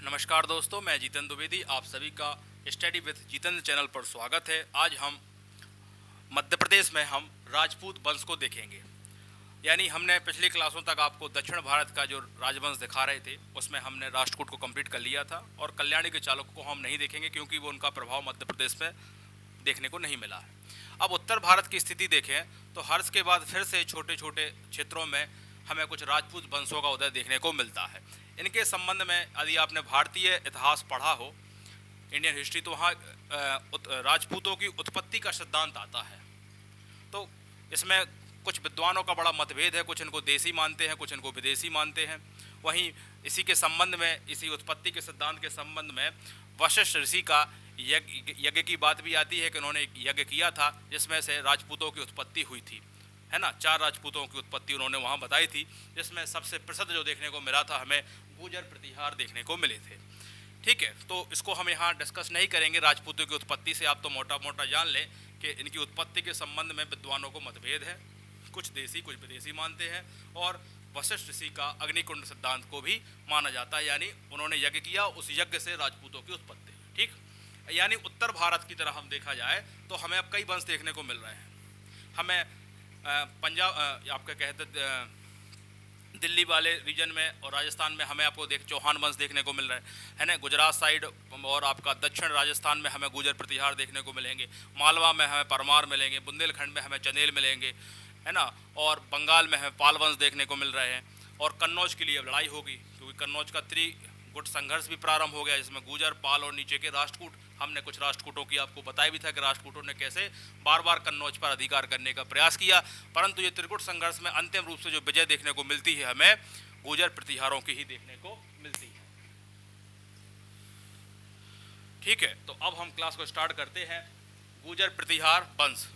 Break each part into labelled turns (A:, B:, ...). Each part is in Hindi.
A: नमस्कार दोस्तों, मैं जीतेंद्र द्विवेदी। आप सभी का स्टडी विद जीतेंद्र चैनल पर स्वागत है। आज हम मध्य प्रदेश में हम राजपूत वंश को देखेंगे। यानी हमने पिछली क्लासों तक आपको दक्षिण भारत का जो राजवंश दिखा रहे थे उसमें हमने राष्ट्रकूट को कंप्लीट कर लिया था और कल्याणी के चालुक्य को हम नहीं देखेंगे क्योंकि वो उनका प्रभाव मध्य प्रदेश में देखने को नहीं मिला है। अब उत्तर भारत की स्थिति देखें तो हर्ष के बाद फिर से छोटे छोटे क्षेत्रों में हमें कुछ राजपूत वंशों का उदय देखने को मिलता है। इनके संबंध में यदि आपने भारतीय इतिहास पढ़ा हो, इंडियन हिस्ट्री, तो वहाँ राजपूतों की उत्पत्ति का सिद्धांत आता है। तो इसमें कुछ विद्वानों का बड़ा मतभेद है, कुछ इनको देसी मानते हैं, कुछ इनको विदेशी मानते हैं। वहीं इसी के संबंध में, इसी उत्पत्ति के सिद्धांत के संबंध में वशिष्ठ ऋषि का यज्ञ की बात भी आती है कि उन्होंने एक यज्ञ किया था जिसमें से राजपूतों की उत्पत्ति हुई थी, है ना। 4 राजपूतों की उत्पत्ति उन्होंने वहाँ बताई थी, जिसमें सबसे प्रसिद्ध जो देखने को मिला था हमें गुर्जर प्रतिहार देखने को मिले थे। ठीक है, तो इसको हम यहाँ डिस्कस नहीं करेंगे। राजपूतों की उत्पत्ति से आप तो मोटा मोटा जान लें कि इनकी उत्पत्ति के संबंध में विद्वानों को मतभेद है, कुछ देसी कुछ विदेशी मानते हैं। और वशिष्ठ ऋषि का अग्निकुंड सिद्धांत को भी माना जाता है, यानी उन्होंने यज्ञ किया, उस यज्ञ से राजपूतों की उत्पत्ति। ठीक, यानी उत्तर भारत की तरह हम देखा जाए तो हमें अब कई वंश देखने को मिल रहे हैं। हमें पंजाब, आपके कहते दिल्ली वाले रीजन में और राजस्थान में हमें आपको चौहान वंश देखने को मिल रहा है ना। गुजरात साइड और आपका दक्षिण राजस्थान में हमें गुर्जर प्रतिहार देखने को मिलेंगे। मालवा में हमें परमार मिलेंगे, बुंदेलखंड में हमें चंदेल मिलेंगे, है ना। और बंगाल में हमें पाल वंश देखने को मिल रहे हैं। और कन्नौज के लिए अब लड़ाई होगी क्योंकि कन्नौज का त्रिगुट संघर्ष भी प्रारंभ हो गया, जिसमें गुर्जर, पाल और नीचे के राष्ट्रकूट। हमने कुछ राष्ट्रकूटों की आपको बताया भी था कि राष्ट्रकूटों ने कैसे बार बार कन्नौज पर अधिकार करने का प्रयास किया, परंतु ये त्रिगुट संघर्ष में अंतिम रूप से जो विजय देखने को मिलती है हमें गुर्जर प्रतिहारों की ही देखने को मिलती है। ठीक है, तो अब हम क्लास को स्टार्ट करते हैं। गुर्जर प्रतिहार वंश,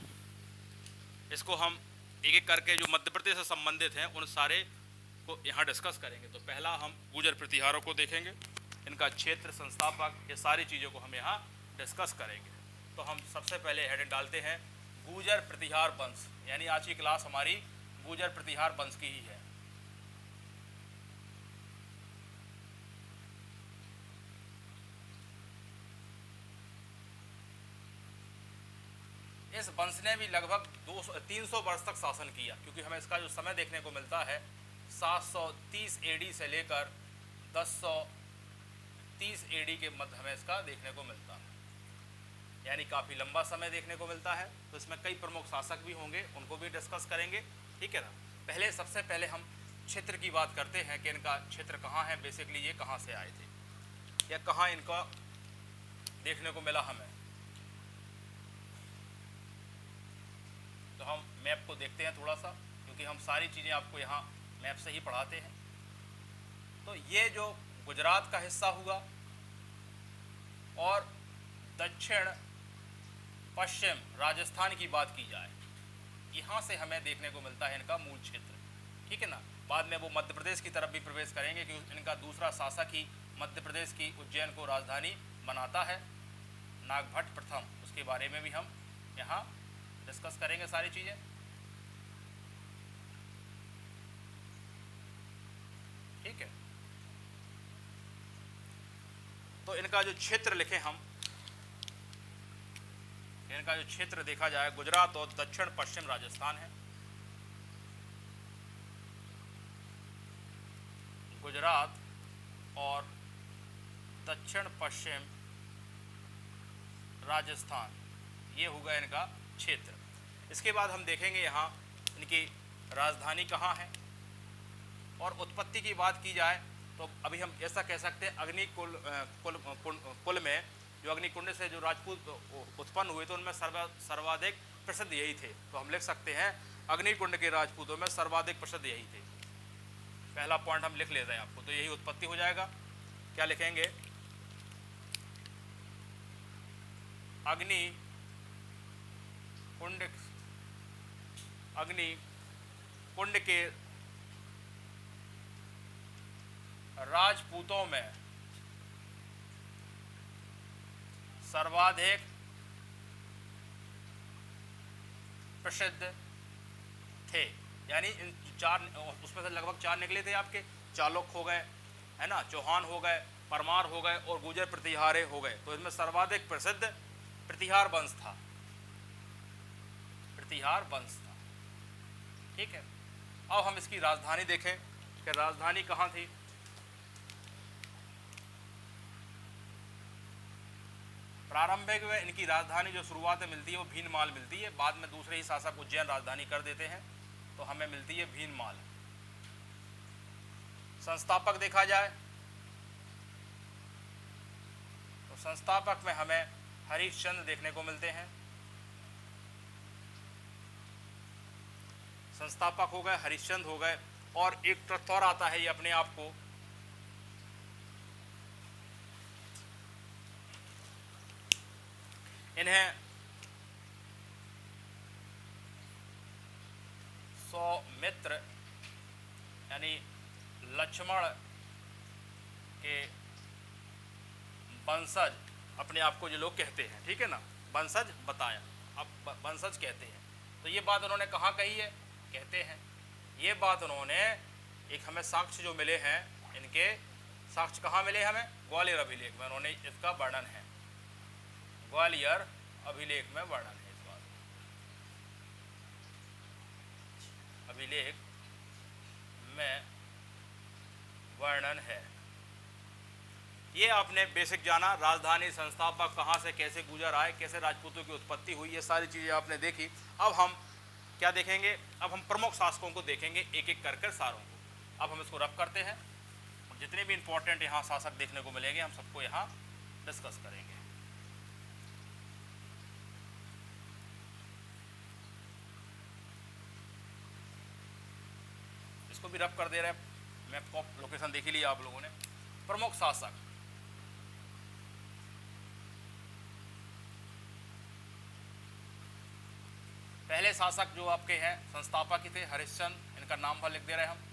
A: इसको हम एक एक करके जो मध्य प्रदेश से संबंधित हैं उन सारे को यहाँ डिस्कस करेंगे। तो पहला हम गुर्जर प्रतिहारों को देखेंगे, इनका क्षेत्र, संस्थापक, ये सारी चीज़ों को हम यहाँ डिस्कस करेंगे। तो हम सबसे पहले हेडिंग डालते हैं गुर्जर प्रतिहार वंश, यानी आज की क्लास हमारी गुर्जर प्रतिहार वंश की ही है। इस वंश ने भी लगभग 300 वर्ष तक शासन किया, क्योंकि हमें इसका जो समय देखने को मिलता है 730 एडी से लेकर 1030 एडी के मध्य हमें इसका देखने को मिलता है, यानी काफ़ी लंबा समय देखने को मिलता है। तो इसमें कई प्रमुख शासक भी होंगे, उनको भी डिस्कस करेंगे। ठीक है ना। सबसे पहले हम क्षेत्र की बात करते हैं कि इनका क्षेत्र कहाँ है, बेसिकली ये कहाँ से आए थे या कहाँ इनका देखने को मिला हमें। तो हम मैप को देखते हैं थोड़ा सा, क्योंकि हम सारी चीज़ें आपको यहाँ मैप से ही पढ़ाते हैं। तो ये जो गुजरात का हिस्सा हुआ और दक्षिण पश्चिम राजस्थान की बात की जाए, यहाँ से हमें देखने को मिलता है इनका मूल क्षेत्र। ठीक है ना। बाद में वो मध्य प्रदेश की तरफ भी प्रवेश करेंगे, क्योंकि इनका दूसरा शासक ही मध्य प्रदेश की उज्जैन को राजधानी बनाता है, नागभट्ट प्रथम। उसके बारे में भी हम यहाँ डिस्कस करेंगे सारी चीज़ें। ठीक है, तो इनका जो क्षेत्र लिखे हम, इनका जो क्षेत्र देखा जाए गुजरात और दक्षिण पश्चिम राजस्थान है। गुजरात और दक्षिण पश्चिम राजस्थान, ये होगा इनका क्षेत्र। इसके बाद हम देखेंगे यहाँ इनकी राजधानी कहाँ है। और उत्पत्ति की बात की जाए तो अभी हम ऐसा कह सकते हैं कुल में जो अग्निकुंड से जो राजपूत उत्पन्न हुए थे उनमें सर्वाधिक प्रसिद्ध यही थे। तो हम लिख सकते हैं अग्निकुंड के राजपूतों में सर्वाधिक प्रसिद्ध यही थे। पहला पॉइंट हम लिख लेते हैं आपको, तो यही उत्पत्ति हो जाएगा। क्या लिखेंगे? अग्निकुंड के राजपूतों में सर्वाधिक प्रसिद्ध थे। यानी इन 4, उसमें से लगभग 4 निकले थे आपके। चालुक्य हो गए, है ना, चौहान हो गए, परमार हो गए और गुर्जर प्रतिहारे हो गए। तो इसमें सर्वाधिक प्रसिद्ध प्रतिहार वंश था, प्रतिहार वंश था। ठीक है, अब हम इसकी राजधानी देखें कि राजधानी कहाँ थी। प्रारंभिक में इनकी राजधानी जो शुरुआत में मिलती है वो भीनमाल मिलती है, बाद में दूसरे ही शासक उज्जैन राजधानी कर देते हैं, तो हमें मिलती है भीनमाल। संस्थापक देखा जाए तो संस्थापक में हमें हरिश्चंद्र देखने को मिलते हैं। संस्थापक हो गए, हरिश्चंद्र हो गए, और एक तथ्य और आता है ये अपने आप को, इन्हें सौमित्र यानी लक्ष्मण के वंशज अपने आप को जो लोग कहते हैं, ठीक है ना, वंशज बताया, अब वंशज कहते हैं। तो ये बात उन्होंने कहाँ कही है, कहते हैं ये बात उन्होंने, एक हमें साक्ष्य जो मिले हैं, इनके साक्ष्य कहाँ मिले हमें, ग्वालियर अभिलेख में उन्होंने इसका वर्णन है, ग्वालियर अभिलेख में वर्णन है, इस बात अभिलेख में वर्णन है। ये आपने बेसिक जाना, राजधानी, संस्थापक, कहाँ से कैसे गुजर आए, कैसे राजपूतों की उत्पत्ति हुई, ये सारी चीज़ें आपने देखी। अब हम क्या देखेंगे, अब हम प्रमुख शासकों को देखेंगे, एक एक कर सारों को। अब हम इसको रफ करते हैं, जितने भी इंपॉर्टेंट यहाँ शासक देखने को मिलेंगे हम सबको यहाँ डिस्कस करेंगे। इसको भी रफ कर दे रहे हैं, मैप को लोकेशन देख ही लिया आप लोगों ने। प्रमुख शासक, पहले शासक जो आपके हैं संस्थापक ही थे, हरिश्चंद्र, इनका नाम पर लिख दे रहे हैं हम।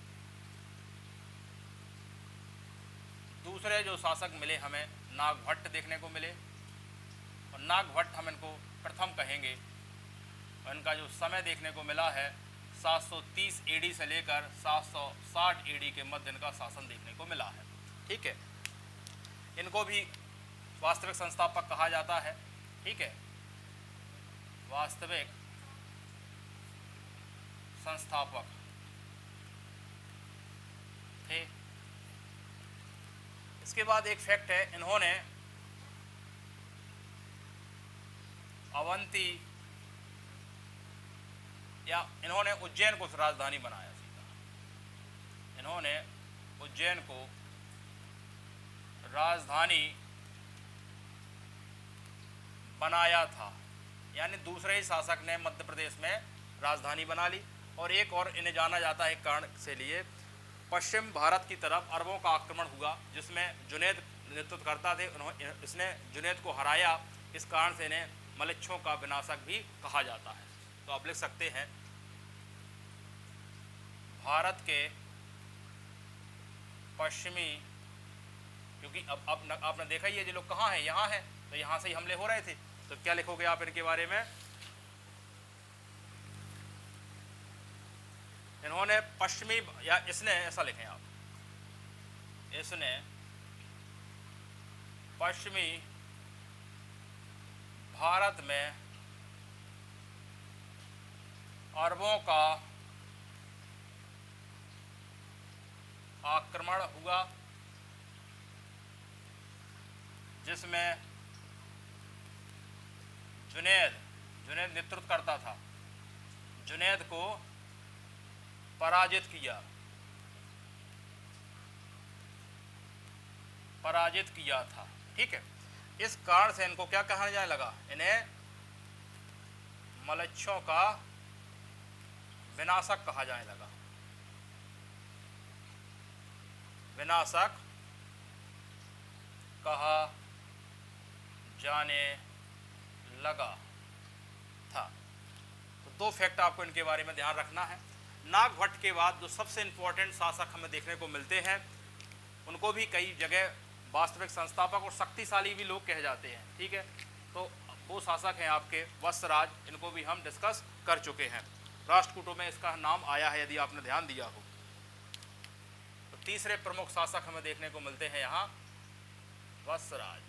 A: दूसरे जो शासक मिले हमें नागभट्ट देखने को मिले, और नागभट्ट हम इनको प्रथम कहेंगे, और इनका जो समय देखने को मिला है 730 एडी से लेकर 760 एडी के मध्य इनका शासन देखने को मिला है। ठीक है, इनको भी वास्तविक संस्थापक कहा जाता है। ठीक है, वास्तविक संस्थापक थे। इसके बाद एक फैक्ट है, इन्होंने अवंती या इन्होंने उज्जैन को राजधानी बनाया सीधा, इन्होंने उज्जैन को राजधानी बनाया था, यानी दूसरे ही शासक ने मध्य प्रदेश में राजधानी बना ली। और एक और इन्हें जाना जाता है कारण से लिए, पश्चिम भारत की तरफ अरबों का आक्रमण हुआ जिसमें जुनैद नेतृत्व करता थे, इसने जुनैद को हराया, इस कारण से इन्हें मलिच्छों का विनाशक भी कहा जाता है। तो आप लिख सकते हैं भारत के पश्चिमी, क्योंकि अब आपने देखा ही है ये लोग कहाँ हैं, यहाँ हैं, तो यहाँ से ही हमले हो रहे थे। तो क्या लिखोगे आप इनके बारे में, इन्होंने पश्चिमी, या इसने, ऐसा लिखें आप, इसने पश्चिमी भारत में अरबों का आक्रमण हुआ जिसमें जुनैद नेतृत्व करता था, जुनैद को पराजित किया था। ठीक है, इस कारण से इनको क्या कहा जाने लगा, इन्हें मलच्छों का विनाशक कहा जाने लगा, विनाशक कहा जाने लगा था। तो दो फैक्ट आपको इनके बारे में ध्यान रखना है। नागभट्ट के बाद जो सबसे इंपॉर्टेंट शासक हमें देखने को मिलते हैं, उनको भी कई जगह वास्तविक संस्थापक और शक्तिशाली भी लोग कहे जाते हैं। ठीक है, तो वो शासक हैं आपके वत्सराज, इनको भी हम डिस्कस कर चुके हैं, राष्ट्रकूटों में इसका नाम आया है यदि आपने ध्यान दिया हो। तो तीसरे प्रमुख शासक हमें देखने को मिलते हैं यहाँ वत्सराज।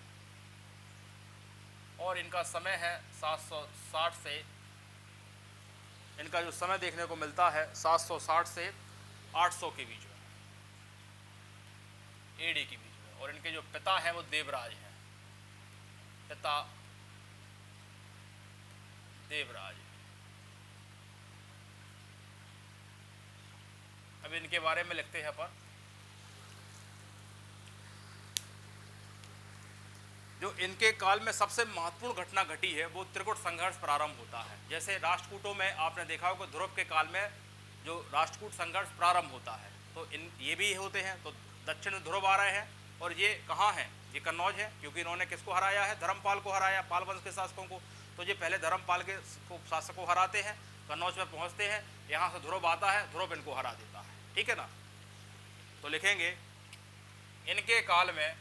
A: और इनका समय है 760 से, इनका जो समय देखने को मिलता है 760 से 800 के बीच में, एडी के बीच में। और इनके जो पिता हैं वो देवराज हैं, पिता देवराज। अब इनके बारे में लिखते हैं अपन। जो इनके काल में सबसे महत्वपूर्ण घटना घटी है वो त्रिकूट संघर्ष प्रारंभ होता है। जैसे राष्ट्रकूटों में आपने देखा होगा ध्रुव के काल में जो राष्ट्रकूट संघर्ष प्रारंभ होता है, तो ये भी होते हैं। तो दक्षिण में ध्रुव आ रहे हैं, और ये कहाँ हैं? ये कन्नौज है, क्योंकि इन्होंने किसको हराया है? धर्मपाल को हराया, पाल वंश के शासकों को। तो ये पहले धर्मपाल के शासक को हराते हैं, कन्नौज में पहुँचते हैं, यहाँ से ध्रुव आता है, ध्रुव इनको हरा देता है। ठीक है ना? तो लिखेंगे इनके काल में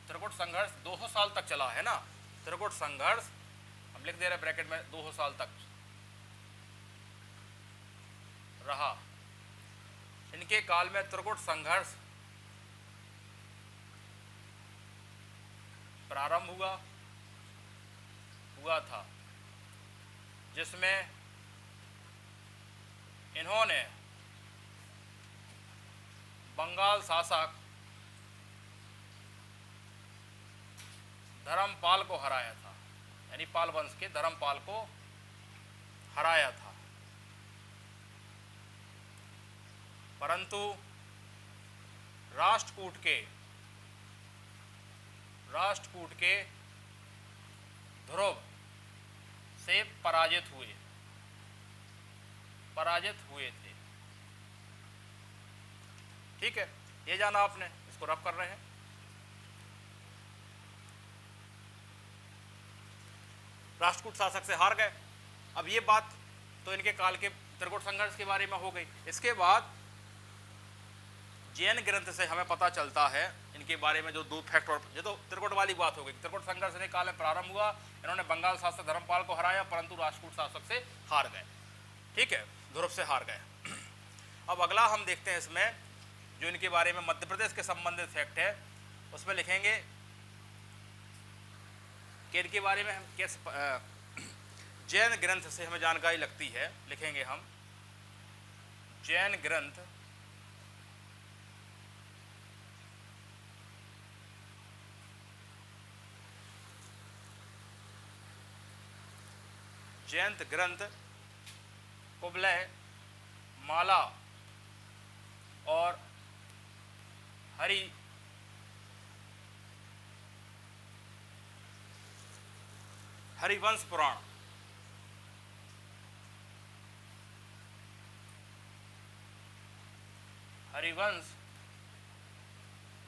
A: त्रिकूट संघर्ष 200 साल तक चला है ना। त्रिकूट संघर्ष हम लिख दे रहे ब्रैकेट में, 200 साल तक रहा। इनके काल में त्रिकूट संघर्ष प्रारंभ हुआ था, जिसमें इन्होंने बंगाल शासक धर्मपाल को हराया था, यानी पाल वंश के धर्मपाल को हराया था। परंतु राष्ट्रकूट के ध्रुव से पराजित हुए थे। ठीक है, ये जाना आपने, इसको रब कर रहे हैं। राष्ट्रकूट शासक से हार गए। अब ये बात तो इनके काल के त्रिकूट संघर्ष के बारे में हो गई। इसके बाद जैन ग्रंथ से हमें पता चलता है इनके बारे में जो दो फैक्ट, और ये तो त्रिकूट वाली बात हो गई। त्रिकूट संघर्ष इनके काल में प्रारंभ हुआ, इन्होंने बंगाल शासक धर्मपाल को हराया, परंतु राष्ट्रकूट शासक से हार गए। ठीक है, ध्रुव से हार गए। अब अगला हम देखते हैं इसमें जो इनके बारे में मध्य प्रदेश के संबंधित फैक्ट है, उसमें लिखेंगे कि इनके बारे में हम कैसे जैन ग्रंथ से हमें जानकारी लगती है। लिखेंगे हम जैन ग्रंथ कुबलय माला और हरिवंश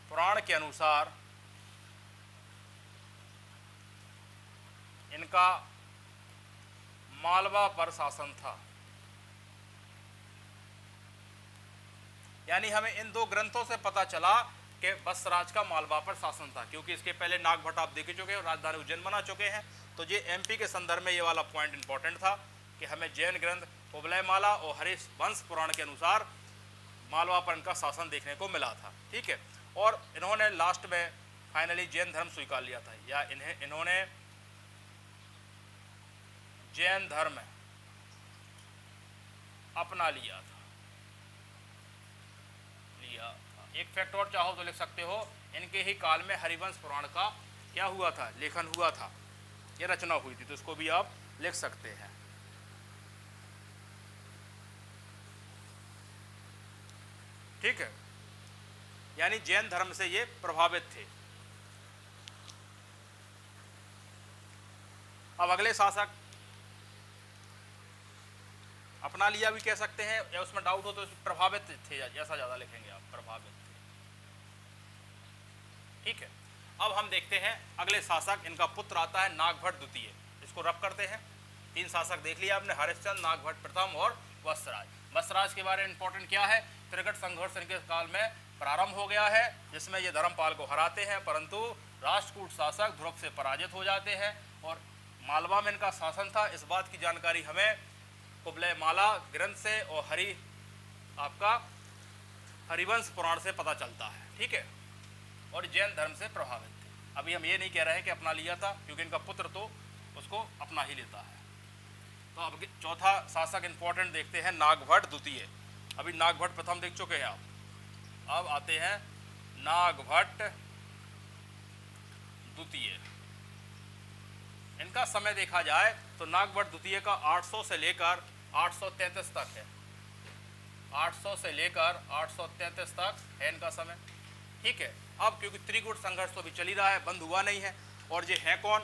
A: पुराण के अनुसार इनका मालवा पर शासन था। यानी हमें इन दो ग्रंथों से पता चला कि वत्सराज का मालवा पर शासन था, क्योंकि इसके पहले नागभट्ट आप देख चुके हैं और राजधानी उज्जैन बना चुके हैं। तो ये एमपी के संदर्भ में ये वाला पॉइंट इंपॉर्टेंट था कि हमें जैन ग्रंथ कुबलय माला और हरिवंश पुराण के अनुसार मालवा पर इनका शासन देखने को मिला था। ठीक है, और इन्होंने लास्ट में फाइनली जैन धर्म स्वीकार लिया था, या इन्होंने जैन धर्म अपना लिया था। एक फैक्ट और चाहो तो लिख सकते हो, इनके ही काल में हरिवंश पुराण का क्या हुआ था? लेखन हुआ था, ये रचना हुई थी, तो इसको भी आप लिख सकते हैं। ठीक है, यानी जैन धर्म से ये प्रभावित थे। अब अगले शासक अपना लिया भी कह सकते हैं, या उसमें डाउट हो तो प्रभावित थे, ऐसा ज्यादा लिखेंगे आप, प्रभावित थे। ठीक है, अब हम देखते हैं अगले शासक, इनका पुत्र आता है नागभट्ट द्वितीय। इसको रब करते हैं। 3 शासक देख लिया आपने, हरिश्चंद्र, नागभट्ट प्रथम और वत्सराज। वत्सराज के बारे में इंपॉर्टेंट क्या है? त्रिकूट संघर्ष इनके काल में प्रारंभ हो गया है, जिसमें ये धर्मपाल को हराते हैं, परंतु राष्ट्रकूट शासक ध्रुव से पराजित हो जाते हैं और मालवा में इनका शासन था। इस बात की जानकारी हमें कुबलय माला ग्रंथ से और आपका हरिवंश पुराण से पता चलता है, ठीक है। और जैन धर्म से प्रभावित थे। अभी हम ये नहीं कह रहे हैं कि अपना लिया था, क्योंकि इनका पुत्र तो उसको अपना ही लेता है। तो अब चौथा शासक इंपॉर्टेंट देखते हैं, नागभट्ट द्वितीय। अभी नागभट्ट प्रथम देख चुके हैं आप, अब आते हैं नागभट्ट द्वितीय। इनका समय देखा जाए तो नागभट्ट द्वितीय का 800 से लेकर 833 तक है। 800 से लेकर 833 तक है इनका समय, ठीक है। अब क्योंकि त्रिकूट संघर्ष तो अभी चल ही रहा है, बंद हुआ नहीं है। और ये है कौन,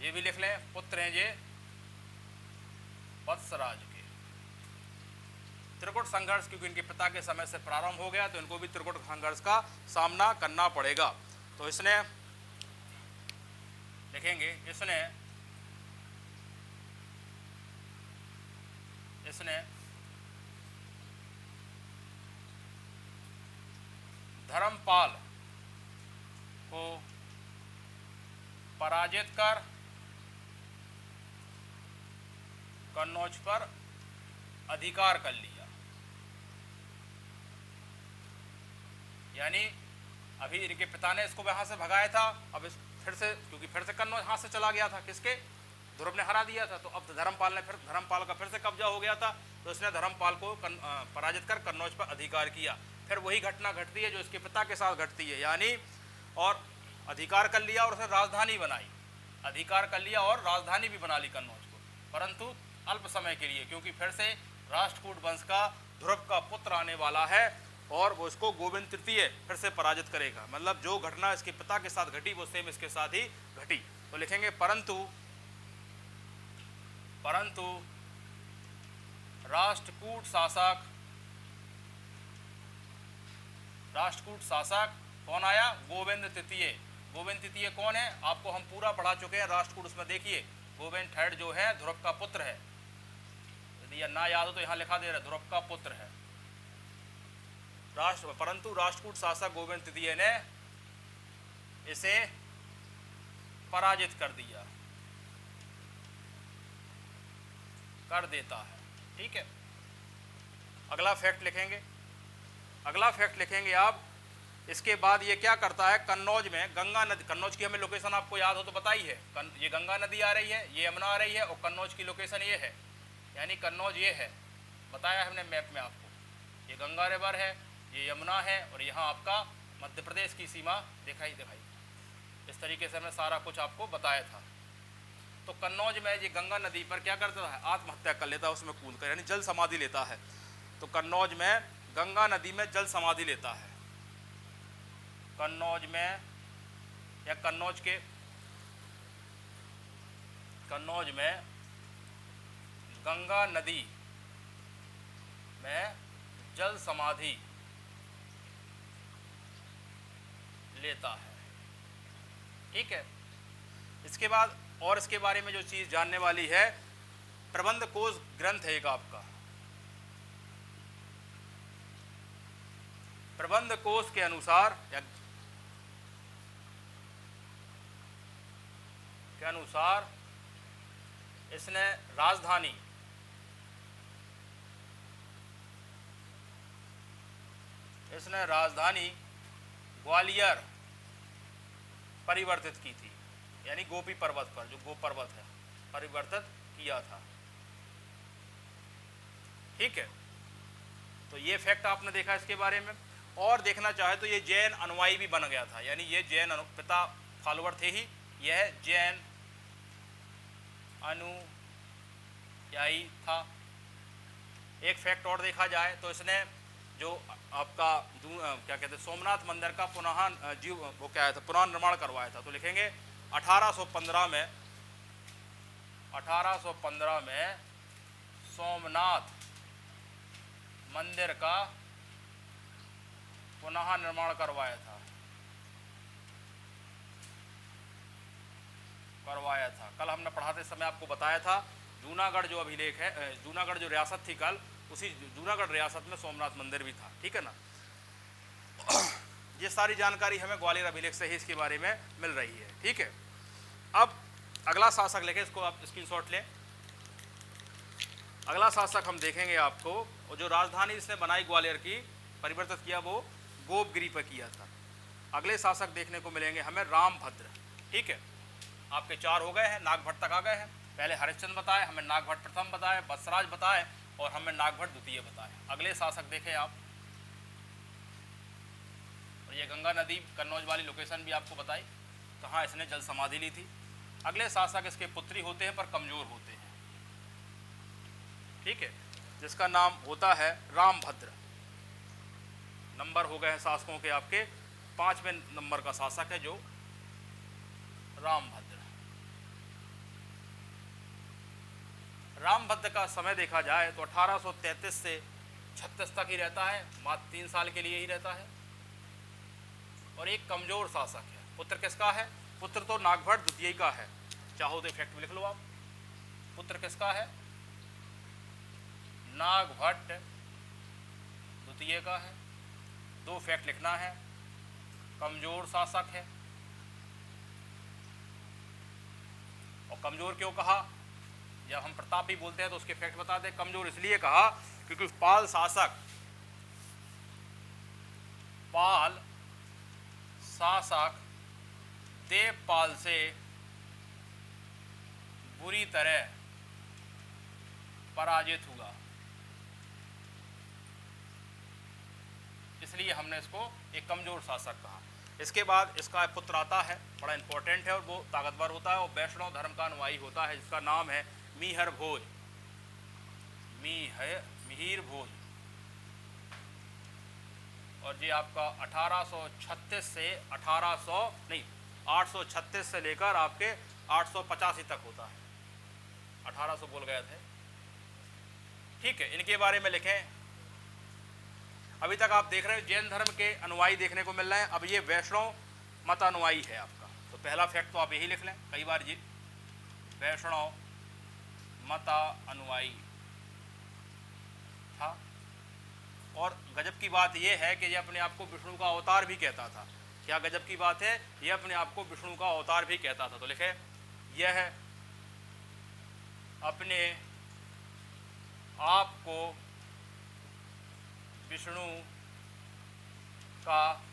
A: ये भी लिख लें, पुत्र हैं ये वत्सराज के। त्रिकूट संघर्ष क्योंकि इनके पिता के समय से प्रारंभ हो गया, तो इनको भी त्रिकूट संघर्ष का सामना करना पड़ेगा। तो इसने देखेंगे, इसने धर्मपाल को पराजित कर कन्नौज पर अधिकार कर लिया। यानी अभी इनके पिता ने इसको वहां से भगाया था, अब इस फिर से, क्योंकि फिर से कन्नौज हाथ से चला गया था, किसके, ध्रुव ने हरा दिया था। तो अब धर्मपाल ने, फिर धर्मपाल का फिर से कब्जा हो गया था, तो इसने धर्मपाल को पराजित कर कन्नौज पर अधिकार किया। फिर वही घटना घटती है जो इसके पिता के साथ घटती है, यानी और अधिकार कर लिया और उसने राजधानी बनाई, अधिकार कर लिया और राजधानी भी बना ली कन्नौज को, परंतु अल्प समय के लिए, क्योंकि फिर से राष्ट्रकूट वंश का ध्रुव का पुत्र आने वाला है और वो इसको गोविंद तृतीय फिर से पराजित करेगा। मतलब जो घटना इसके पिता के साथ घटी वो सेम इसके साथ ही घटी। तो लिखेंगे परंतु राष्ट्रकूट शासक कौन आया, गोविंद तृतीय। गोविंद तृतीय कौन है, आपको हम पूरा पढ़ा चुके हैं राष्ट्रकूट, उसमें देखिए गोविंद थर्ड जो है ध्रुव का पुत्र है, यदि ना याद हो तो यहाँ लिखा दे रहा, ध्रुव का पुत्र है। परंतु राष्ट्रकूट शासक गोविंद तृतीय ने इसे पराजित कर देता है, ठीक है। अगला फैक्ट लिखेंगे आप। इसके बाद ये क्या करता है, कन्नौज में गंगा नदी, कन्नौज की हमें लोकेशन आपको याद हो तो बताई है, ये गंगा नदी आ रही है, ये यमुना आ रही है, और कन्नौज की लोकेशन ये है, यानी कन्नौज ये है, बताया हमने मैप में आपको, ये गंगा रिवर है, ये यमुना है, और यहाँ आपका मध्य प्रदेश की सीमा दिखाई। इस तरीके से हमने सारा कुछ आपको बताया था। तो कन्नौज में ये गंगा नदी पर क्या करता है, आत्महत्या कर लेता है, उसमें कूद कर, यानी जल समाधि लेता है। तो कन्नौज में गंगा नदी में जल समाधि लेता है, कन्नौज में, या कन्नौज में गंगा नदी में जल समाधि लेता है, ठीक है। इसके बाद और इसके बारे में जो चीज जानने वाली है, प्रबंध कोश ग्रंथ है एक आपका, प्रबंध कोश के अनुसार इसने राजधानी ग्वालियर परिवर्तित की थी, यानी गोपी पर्वत पर, जो गोप पर्वत है, परिवर्तित किया था, ठीक है। तो ये फैक्ट आपने देखा इसके बारे में। और देखना चाहे तो ये जैन अनुयायी भी बन गया था, यानी ये जैन पिता फॉलोअर थे ही, यह जैन अनुयायी था। एक फैक्ट और देखा जाए तो इसने जो आपका क्या कहते हैं, सोमनाथ मंदिर का पुनर्निर्माण करवाया था। तो लिखेंगे 1815 में सोमनाथ मंदिर का पुनः निर्माण करवाया था। कल हमने पढ़ाते समय आपको बताया था, जूनागढ़ जो अभिलेख है, जूनागढ़ जो रियासत थी कल, उसी जूनागढ़ रियासत में सोमनाथ मंदिर भी था, ठीक है ना। ये सारी जानकारी हमें ग्वालियर अभिलेख से ही इसके बारे में मिल रही है, ठीक है। अब अगला शासक लेके, इसको आप स्क्रीनशॉट लें। अगला शासक हम देखेंगे आपको, और जो राजधानी इसने बनाई ग्वालियर की, परिवर्तित किया, वो गोपगिरी पर किया था। अगले शासक देखने को मिलेंगे हमें रामभद्र। ठीक है, आपके 4 हो गए हैं, नागभट्ट तक आ गए हैं। पहले हरिश्चंद्र बताए, हमें नागभट्ट प्रथम बताए, बसराज बताए और हमें नागभट्ट द्वितीय बताए। अगले शासक देखें आप, और ये गंगा नदी कन्नौज वाली लोकेशन भी आपको बताई, कहाँ इसने जल समाधि ली थी। अगले शासक इसके पुत्री होते हैं पर कमजोर होते हैं। ठीक है, जिसका नाम होता है रामभद्र। नंबर हो गए हैं शासकों के आपके, 5वें नंबर का शासक है जो रामभद्र। रामभद्र का समय देखा जाए तो 1833 से 36 तक ही रहता है, मात्र 3 साल के लिए ही रहता है, और एक कमजोर शासक है। पुत्र किसका है? पुत्र तो नागभट्ट द्वितीय का है, चाहो तो इफेक्ट में लिख लो आप। पुत्र किसका है? नागभट्ट द्वितीय का है। 2 फैक्ट लिखना है, कमजोर शासक है। और कमजोर क्यों कहा? जब हम प्रताप भी बोलते हैं तो उसके फैक्ट बता दें। कमजोर इसलिए कहा क्योंकि पाल शासक देवपाल से बुरी तरह पराजित हुआ, इसलिए हमने इसको एक कमजोर शासक कहा। इसके बाद इसका पुत्र आता है, बड़ा इंपॉर्टेंट है और वो ताकतवर होता है और वैष्णव धर्म का अनुयायी होता है, जिसका नाम है मिहिर भोज। मिहिर भोज। और ये आपका 836 से लेकर आपके 885 तक होता है। 1800 बोल गए थे। ठीक है, इनके बारे में लिखें। अभी तक आप देख रहे हैं जैन धर्म के अनुयायी देखने को मिल रहे हैं, अब ये वैष्णव मत अनुयायी है आपका। तो पहला फैक्ट तो आप यही लिख लें, कई बार जी, वैष्णव मत अनुयायी था। और गजब की बात यह है कि ये अपने आप को विष्णु का अवतार भी कहता था। क्या गजब की बात है? ये अपने आप को विष्णु का अवतार भी कहता था। तो लिखे, यह अपने आप को विष्णु का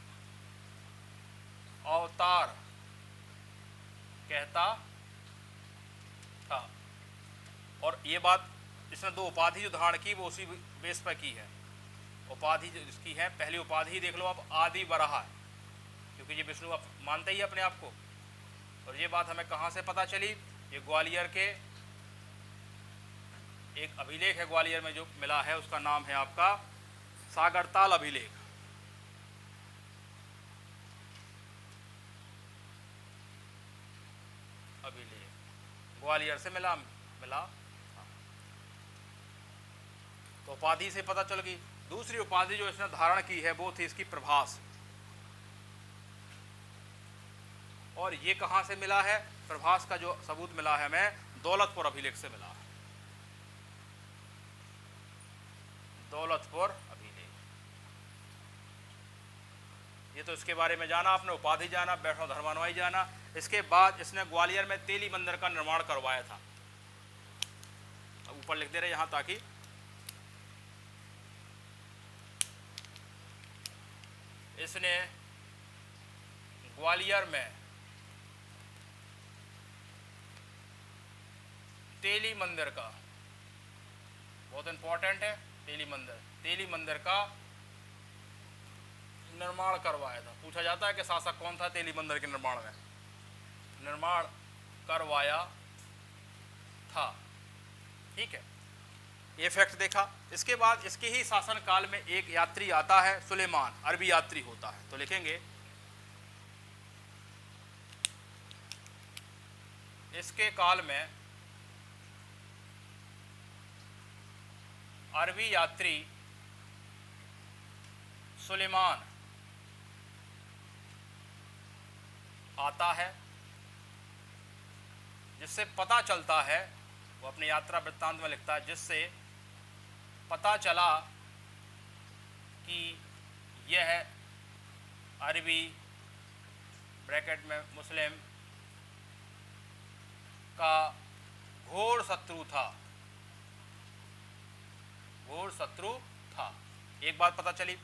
A: अवतार कहता था। और ये बात इसने 2 उपाधि जो धारण की वो उसी बेस पर की है। उपाधि जो इसकी है, पहली उपाधि देख लो आप, आदि वराह, क्योंकि ये विष्णु आप मानते ही अपने आप को। और ये बात हमें कहाँ से पता चली? ये ग्वालियर के एक अभिलेख है, ग्वालियर में जो मिला है, उसका नाम है आपका सागरताल अभिलेख। ग्वालियर से मिला। तो उपाधि से पता चल गई। दूसरी उपाधि जो इसने धारण की है वो थी इसकी प्रभास। और ये कहां से मिला है? प्रभास का जो सबूत मिला है हमें दौलतपुर अभिलेख से मिला है। दौलतपुर अभिलेख। ये तो इसके बारे में जाना आपने, उपाधि जाना, वैष्णव धर्मानुयायी जाना। इसके बाद इसने ग्वालियर में तेली मंदिर का निर्माण करवाया था। अब ऊपर लिख दे रहे यहां, ताकि इसने ग्वालियर में तेली मंदिर का, बहुत इंपॉर्टेंट है तेली मंदिर का निर्माण करवाया था। पूछा जाता है कि शासक कौन था तेली मंदिर के निर्माण में? निर्माण करवाया था। ठीक है, ये फैक्ट देखा। इसके बाद इसके ही शासन काल में एक यात्री आता है, सुलेमान, अरबी यात्री होता है। तो लिखेंगे इसके काल में अरबी यात्री सुलेमान आता है, जिससे पता चलता है, वो अपनी यात्रा वृत्तांत में लिखता है, जिससे पता चला कि यह अरबी ब्रैकेट में मुस्लिम का घोर शत्रु था। कठोर शत्रु था। एक बात पता चली।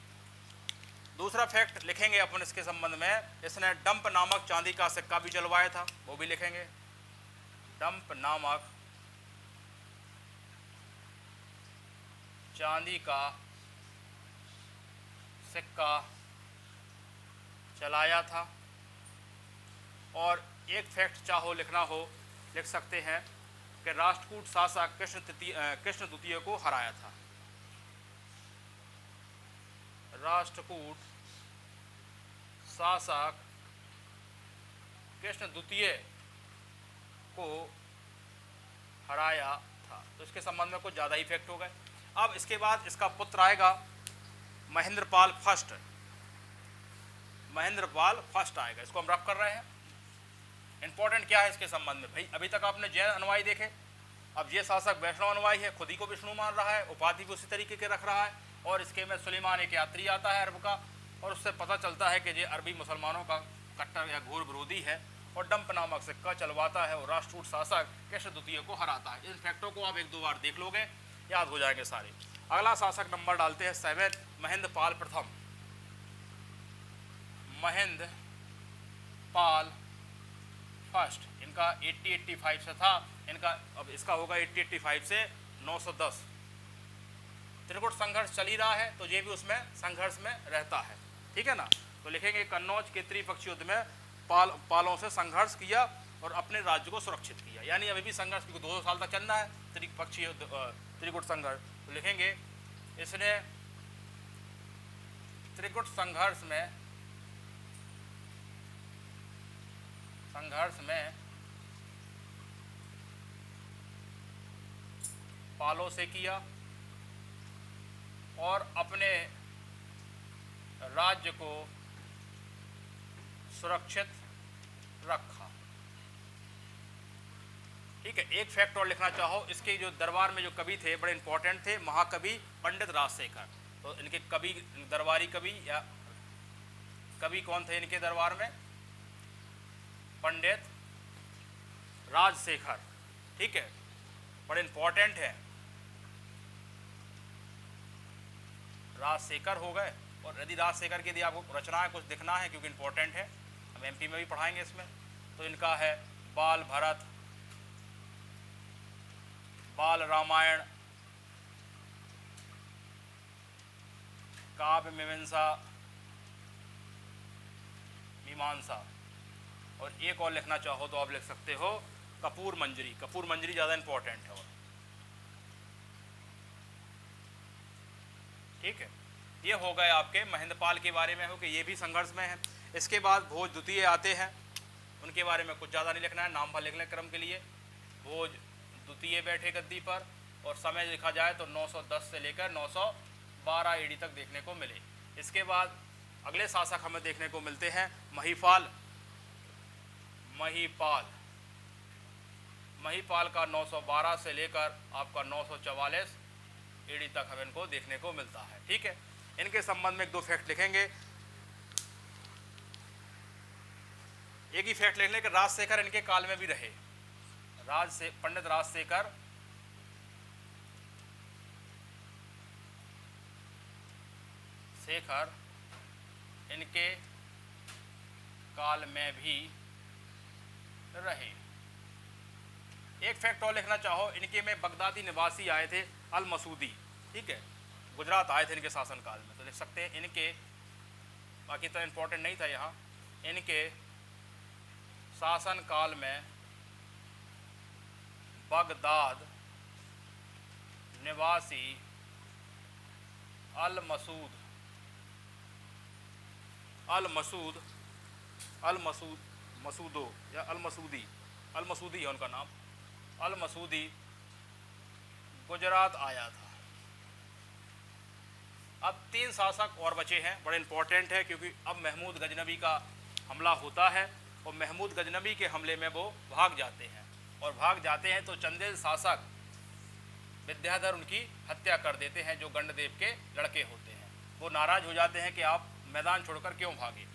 A: दूसरा फैक्ट लिखेंगे अपन इसके संबंध में, इसने डंप नामक चांदी का सिक्का भी चलवाया था, वो भी लिखेंगे। डंप नामक चांदी का सिक्का चलाया था। और एक फैक्ट चाहो लिखना हो लिख सकते हैं कि राष्ट्रकूट शासक कृष्ण द्वितीय को हराया था। राष्ट्रकूट शासक कृष्ण द्वितीय को हराया था। तो इसके संबंध में कुछ ज़्यादा ही फैक्ट हो गए। अब इसके बाद इसका पुत्र आएगा महेंद्रपाल फर्स्ट। महेंद्रपाल फर्स्ट आएगा, इसको हम रफ कर रहे हैं। इंपॉर्टेंट क्या है इसके संबंध में? भाई अभी तक आपने जैन अनुयायी देखे, अब ये शासक वैष्णव अनुयायी है, खुद ही को विष्णु मान रहा है, उपाधि भी उसी तरीके के रख रहा है। और इसके में सुलेमान एक यात्री आता है अरब का, और उससे पता चलता है कि ये अरबी मुसलमानों का कट्टर या घोर विरोधी है, और डंप नामक सिक्का चलवाता है और राष्ट्रकूट शासक कृष्ण द्वितीय को हराता है। इन फैक्टों को आप एक दो बार देख लोगे, याद हो जाएंगे सारे। अगला शासक नंबर डालते हैं 7, महेंद्रपाल प्रथम। महेंद्रपाल फर्स्ट, इनका 80-85 से था, इनका अब इसका होगा 80-85 से 910। त्रिकुट संघर्ष चल ही रहा है, तो ये भी उसमें संघर्ष में रहता है, ठीक है ना। तो लिखेंगे कन्नौज के त्रिपक्षीय युद्ध में पालों से संघर्ष किया और अपने राज्य को सुरक्षित किया। यानी अभी भी संघर्ष 2 साल तक चलना है त्रिपक्षीय युद्ध, त्रिकुट संघर्ष। तो लिखेंगे इसने त्रिकुट संघर्ष में पालों से किया और अपने राज्य को सुरक्षित रखा। ठीक है, एक फैक्ट और लिखना चाहो, इसके जो दरबार में जो कवि थे बड़े इंपॉर्टेंट थे, महाकवि पंडित राजशेखर। तो इनके कवि, दरबारी कवि या कवि कौन थे इनके दरबार में? पंडित राजशेखर। ठीक है, बड़े इंपॉर्टेंट है, राजशेखर हो गए। और यदि राजशेखर की यदि आपको रचनाएं कुछ दिखना है, क्योंकि इंपॉर्टेंट है, हम एमपी में भी पढ़ाएंगे इसमें, तो इनका है बाल भरत, बाल रामायण, काव्य मीमांसा। और एक और लिखना चाहो तो आप लिख सकते हो कपूर मंजरी। कपूर मंजरी ज़्यादा इंपॉर्टेंट है। और ठीक है, ये हो गए आपके महेंद्रपाल के बारे में, हो कि ये भी संघर्ष में है। इसके बाद भोज द्वितीय आते हैं, उनके बारे में कुछ ज़्यादा नहीं लिखना है, नाम भर लिख लें क्रम के लिए। भोज द्वितीय बैठे गद्दी पर, और समय देखा जाए तो 910 से लेकर 912 ईडी तक देखने को मिले। इसके बाद अगले शासक हमें देखने को मिलते हैं महीपाल। महीपाल का 912 से लेकर आपका 944 ईडी तक हमें इनको देखने को मिलता है। ठीक है, इनके संबंध में एक दो फैक्ट लिखेंगे। एक ही फैक्ट लिख लें कि राजशेखर इनके काल में भी रहे। पंडित राजशेखर इनके काल में भी रहे। एक फैक्ट और लिखना चाहो, इनके में बगदादी निवासी आए थे अल मसूदी। ठीक है, गुजरात आए थे इनके शासनकाल में, तो लिख सकते हैं इनके, बाकी तो इम्पोर्टेंट नहीं था यहाँ, इनके शासनकाल में बगदाद निवासी अल मसूदो या अल मसूदी है उनका नाम, अल मसूदी गुजरात आया था। अब 3 शासक और बचे हैं, बड़े इंपॉर्टेंट है, क्योंकि अब महमूद गजनबी का हमला होता है और महमूद गजनबी के हमले में वो भाग जाते हैं, और भाग जाते हैं तो चंदेल शासक विद्याधर उनकी हत्या कर देते हैं, जो गंडदेव के लड़के होते हैं। वो नाराज हो जाते हैं कि आप मैदान छोड़कर क्यों भागे।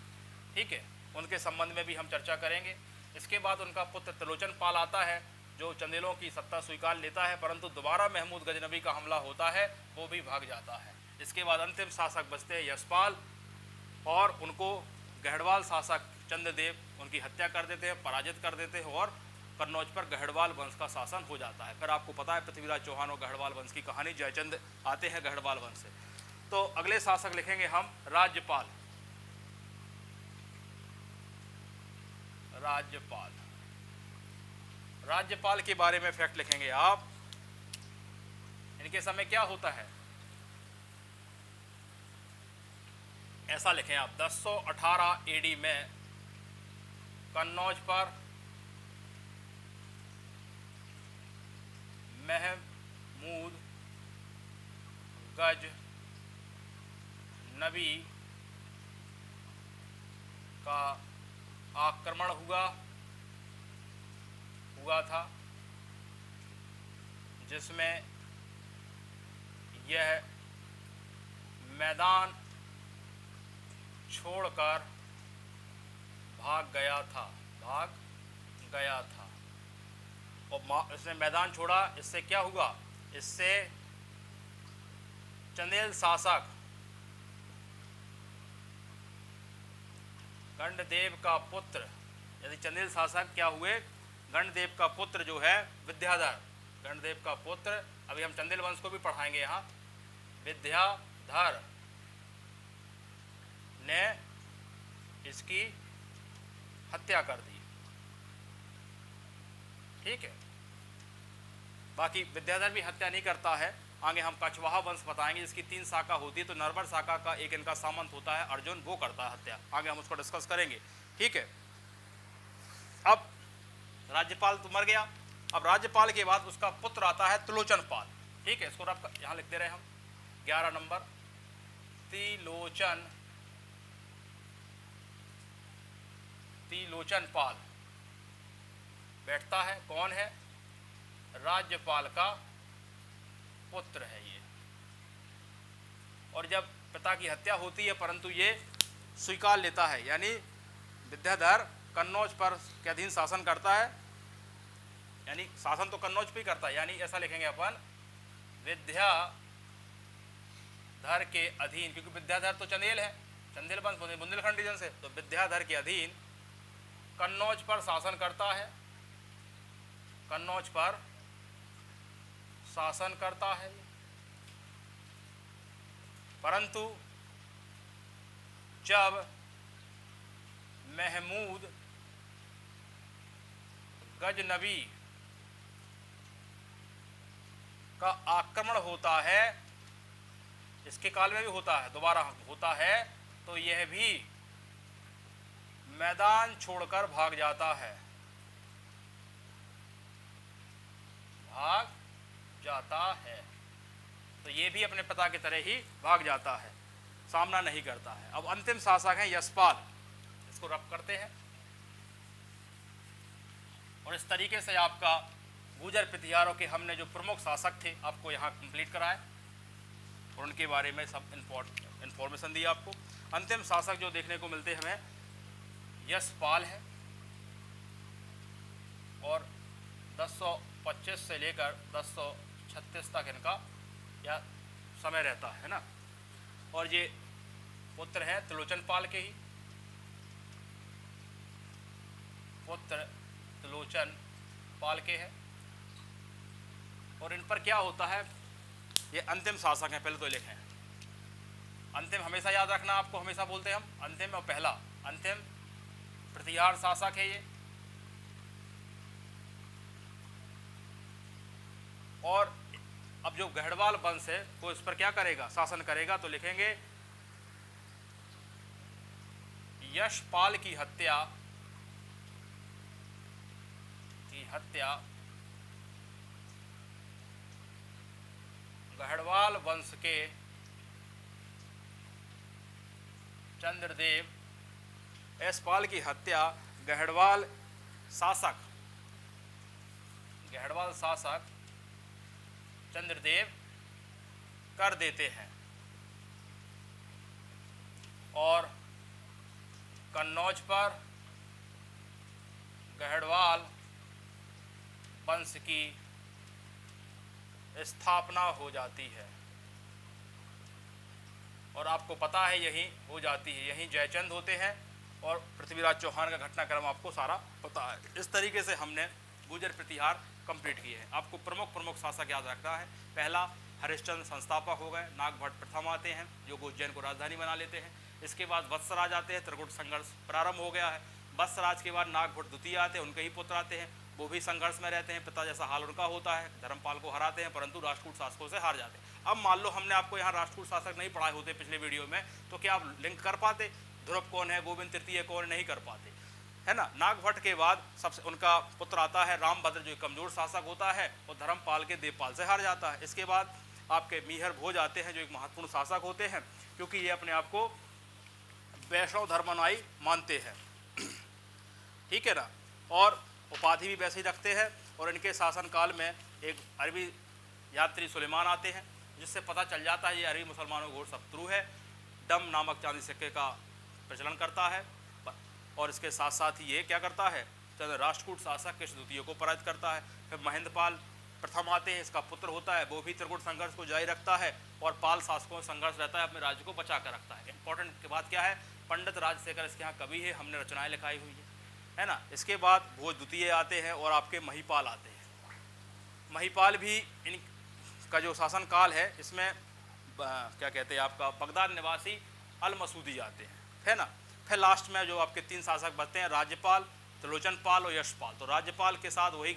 A: ठीक है, उनके संबंध में भी हम चर्चा करेंगे। इसके बाद उनका पुत्र त्रिलोचन पाल आता है, जो चंदेलों की सत्ता स्वीकार लेता है, परंतु दोबारा महमूद गजनबी का हमला होता है, वो भी भाग जाता है। इसके बाद अंतिम शासक बचते हैं यशपाल, और उनको गढ़वाल शासक चंद्रदेव उनकी हत्या कर देते हैं, पराजित कर देते हैं, और कन्नौज पर गढ़वाल वंश का शासन हो जाता है। फिर आपको पता है पृथ्वीराज चौहान और गढ़वाल वंश की कहानी, जयचंद आते हैं गढ़वाल वंश से। तो अगले शासक लिखेंगे हम राज्यपाल। राज्यपाल, राज्यपाल के बारे में फैक्ट लिखेंगे आप। इनके समय क्या होता है, ऐसा लिखें आप, 1018 एडी में कन्नौज पर महमूद गज नबी का आक्रमण हुआ था, जिसमें यह मैदान छोड़कर भाग गया था। और इसने मैदान छोड़ा, इससे क्या हुआ, इससे चंदेल शासक गणदेव का पुत्र, यदि चंदेल शासक क्या हुए, गणदेव का पुत्र जो है विद्याधर, गणदेव का पुत्र, अभी हम चंदेल वंश को भी पढ़ाएंगे यहाँ, विद्याधर ने इसकी हत्या कर दी। ठीक है, बाकी विद्याधर भी हत्या नहीं करता है। आगे हम कछवाहा वंश बताएंगे, जिसकी 3 शाखा होती है। तो नरवर शाखा का एक इनका सामंत होता है अर्जुन, वो करता है हत्या। आगे हम उसको डिस्कस करेंगे। ठीक है, अब राज्यपाल तो मर गया। अब राज्यपाल के बाद उसका पुत्र आता है त्रिलोचन पाल। ठीक है, इसको आप यहाँ लिख दे रहे हैं हम, 11 नंबर, त्रिलोचन पाल बैठता है। कौन है, राज्यपाल का पुत्र है ये। और जब पिता की हत्या होती है, परंतु ये स्वीकार लेता है, यानी विद्याधर कन्नौज पर के अधीन शासन करता है, यानी शासन तो कन्नौज पे ही करता है, यानी ऐसा लिखेंगे अपन, विद्याधर के अधीन, क्योंकि विद्याधर तो चंदेल है, चंदेल वंश बुंदेलखंड रीजन से, तो विद्याधर के अधीन कन्नौज पर शासन करता है, कन्नौज पर शासन करता है। परंतु जब महमूद गजनबी का आक्रमण होता है, इसके काल में भी होता है, दोबारा होता है, तो यह भी मैदान छोड़कर भाग जाता है, तो ये भी अपने पिता की तरह ही भाग जाता है, सामना नहीं करता है। अब अंतिम शासक है यशपाल, इसको रब करते हैं। और इस तरीके से आपका गुर्जर प्रतिहारों के हमने जो प्रमुख शासक थे आपको यहाँ कंप्लीट कराए और उनके बारे में सब इंफॉर्मेशन दी आपको। अंतिम शासक जो देखने को मिलते हैं हमें यशपाल है, और 1025 से लेकर 1036 तक इनका या समय रहता है ना। और ये पुत्र हैं त्रिलोचन पाल के ही, पुत्र त्रिलोचन पाल के हैं। और इन पर क्या होता है, ये अंतिम शासक हैं, पहले तो लिखें। अंतिम हमेशा याद रखना, आपको हमेशा बोलते हैं हम अंतिम, और पहला अंतिम प्रतिहार शासक है ये। और अब जो गढ़वाल वंश है वो इस पर क्या करेगा, शासन करेगा, तो लिखेंगे यशपाल की हत्या गढ़वाल वंश के चंद्रदेव, यशपाल की हत्या गढ़वाल शासक चंद्रदेव कर देते हैं और कन्नौज पर गढ़वाल वंश की स्थापना हो जाती है। और आपको पता है यहीं हो जाती है, यहीं जयचंद होते हैं और पृथ्वीराज चौहान का घटनाक्रम आपको सारा पता है। इस तरीके से हमने गुर्जर प्रतिहार कंप्लीट किए हैं। आपको प्रमुख शासक याद रखना है। पहला हरिश्चंद्र संस्थापक हो गए, नागभट्ट प्रथम आते हैं जो उज्जैन को राजधानी बना लेते हैं। इसके बाद वत्सराज आते हैं, त्रिकूट संघर्ष प्रारंभ हो गया है। वत्सराज के बाद नागभट्ट द्वितीय आते हैं, उनके ही पुत्र आते हैं, वो भी संघर्ष में रहते हैं, पिता जैसा हाल उनका होता है, धर्मपाल को हराते हैं परंतु राष्ट्रकूट शासकों से हार जाते हैं। अब मान लो हमने आपको यहाँ राष्ट्रकूट शासक नहीं पढ़ाए होते पिछले वीडियो में, तो क्या आप लिंक कर पाते? ध्रुव कौन है, गोविंद तृतीय कौन, नहीं कर पाते, है ना। नागभट्ट के बाद सबसे उनका पुत्र आता है रामभद्र, जो कमजोर शासक होता है और धर्मपाल के देवपाल से हार जाता है। इसके बाद आपके मिहिर भोज आते हैं जो एक महत्वपूर्ण शासक होते हैं, क्योंकि ये अपने आप को वैष्णव धर्मानुयायी मानते हैं, ठीक है ना, और उपाधि भी वैसे ही रखते हैं। और इनके शासनकाल में एक अरबी यात्री सुलेमान आते हैं, जिससे पता चल जाता है ये अरबी मुसलमानों का घोर शत्रु है। डम नामक चांदी सिक्के का प्रचलन करता है और इसके साथ साथ ही ये क्या करता है, राष्ट्रकूट शासक कृष्ण द्वितीय को पराजित करता है। फिर महेंद्रपाल प्रथम आते हैं, इसका पुत्र होता है, वो भी त्रिकूट संघर्ष को जारी रखता है और पाल शासकों का संघर्ष रहता है, अपने राज्य को बचा कर रखता है। इंपॉर्टेंट के बाद क्या है, पंडित राजशेखर इसके यहाँ कवि है, हमने रचनाएं लिखाई हुई है ना। इसके बाद भोज द्वितीय आते हैं और आपके महिपाल आते हैं। महिपाल भी इनका जो शासनकाल है इसमें क्या कहते हैं आपका बगदाद निवासी अल मसूदी आते हैं, है ना। फिर लास्ट में जो आपके 3 शासक बचते हैं, राज्यपाल, त्रिलोचनपाल और यशपाल। तो राज्यपाल के साथ वही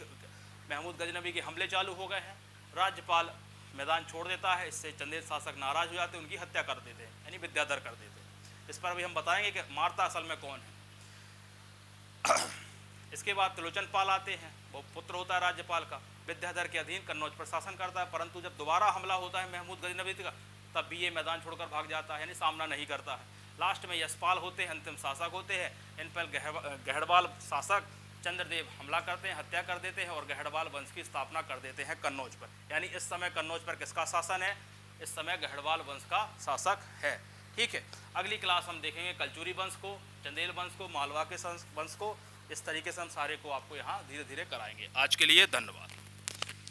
A: महमूद गजनबी के हमले चालू हो गए हैं। राज्यपाल मैदान छोड़ देता है, इससे चंदेल शासक नाराज हो जाते हैं, उनकी हत्या कर देते हैं, यानी विद्याधर कर देते हैं। इस पर अभी हम बताएंगे कि मारता असल में कौन है। इसके बाद त्रिलोचनपाल आते हैं, वो पुत्र होता है राज्यपाल का, विद्याधर के अधीन कन्नौज पर शासन करता है, परंतु जब दोबारा हमला होता है महमूद गजनबी का, तब भी ये मैदान छोड़कर भाग जाता है, यानी सामना नहीं करता है। लास्ट में यशपाल होते हैं, अंतिम शासक होते हैं। इन पर गहड़वाल शासक चंद्रदेव हमला करते हैं, हत्या कर देते हैं और गहड़वाल वंश की स्थापना कर देते हैं कन्नौज पर। यानी इस समय कन्नौज पर किसका शासन है? इस समय गहड़वाल वंश का शासक है, ठीक है। अगली क्लास हम देखेंगे कलचुरी वंश को, चंदेल वंश को, मालवा के वंश को। इस तरीके से हम सारे को आपको यहाँ धीरे धीरे कराएंगे। आज के लिए धन्यवाद।